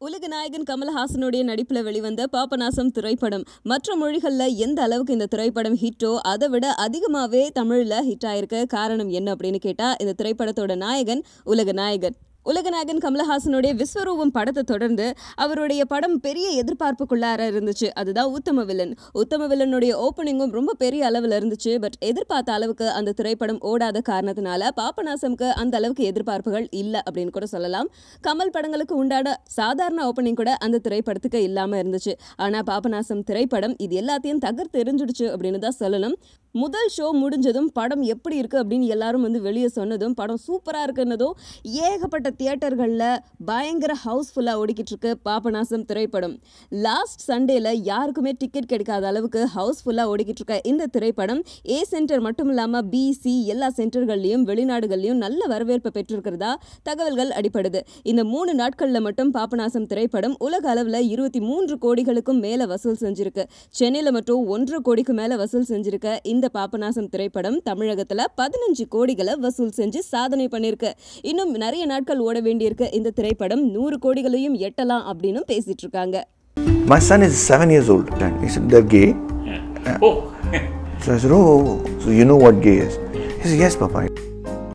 உலக நாயகன் கமல்ஹாசனுடைய நடிப்பில் வெளிவந்த பாபநாசம் திரைப்படம் மற்ற மொழிகளில் எந்த அளவுக்கு இந்த திரைப்படம் ஹிட்டோ அதை விட அதிகமாகவே தமிழில் ஹிட் ஆயிருக்க காரணம் என்ன அப்படின்னு கேட்டால் இந்த திரைப்படத்தோட நாயகன் உலகநாயகன் கமல்ஹாசனுடைய விஸ்வரூபம் படத்தை தொடர்ந்து அவருடைய படம் பெரிய எதிர்பார்ப்புக்குள்ளார இருந்துச்சு. அதுதான் உத்தம வில்லனுடைய ஓப்பனிங்கும் ரொம்ப பெரிய அளவில் இருந்துச்சு. பட் எதிர்பார்த்த அளவுக்கு அந்த திரைப்படம் ஓடாத காரணத்தினால பாபநாசம்க்கு அந்த அளவுக்கு எதிர்பார்ப்புகள் இல்லை அப்படின்னு கூட சொல்லலாம். கமல் படங்களுக்கு உண்டான சாதாரண ஓப்பனிங் கூட அந்த திரைப்படத்துக்கு இல்லாமல் இருந்துச்சு. ஆனால் பாபநாசம் திரைப்படம் இது எல்லாத்தையும் தகர்த்து எரிஞ்சிடுச்சு அப்படின்னு தான் சொல்லணும். முதல் ஷோ முடிஞ்சதும் படம் எப்படி இருக்குது அப்படின்னு எல்லாரும் வெளியே சொன்னதும் படம் சூப்பராக இருக்குன்னதும் ஏகப்பட்ட தியேட்டர்களில் பயங்கர ஹவுஸ்ஃபுல்லாக ஓடிக்கிட்டு இருக்கு பாபநாசம் திரைப்படம். லாஸ்ட் சண்டேல யாருக்குமே டிக்கெட் கிடைக்காத அளவுக்கு ஹவுஸ்ஃபுல்லாக ஓடிக்கிட்டு இருக்க இந்த திரைப்படம் ஏ சென்டர் மட்டும் இல்லாமல் பிசி எல்லா சென்டர்கள்லையும் வெளிநாடுகள்லையும் நல்ல வரவேற்பை பெற்றிருக்கிறதா தகவல்கள் அடிப்படுது. இந்த 3 நாட்களில் மட்டும் பாபநாசம் திரைப்படம் உலக அளவில் 23 கோடிகளுக்கும் மேலே வசூல் செஞ்சிருக்கு. சென்னையில் மட்டும் 1.5 கோடிக்கு மேலே வசூல் செஞ்சிருக்க இந்த பாபநாசம் திரைப்படம் தமிழகத்துல 15 கோடிகளை வசூல் செஞ்சு சாதனை பண்ணிருக்கு. இன்னும் நிறைய நாட்கள் ஓட வேண்டியிருக்கு. இந்த திரைப்படம் 100 கோடிகளையும் எட்டலாம் அப்படின்னு பேசிட்டு இருக்காங்க. My son is 7 years old. He said, "They're gay." So I said, "Oh, so you know what gay is?" He said, "Yes, Papa."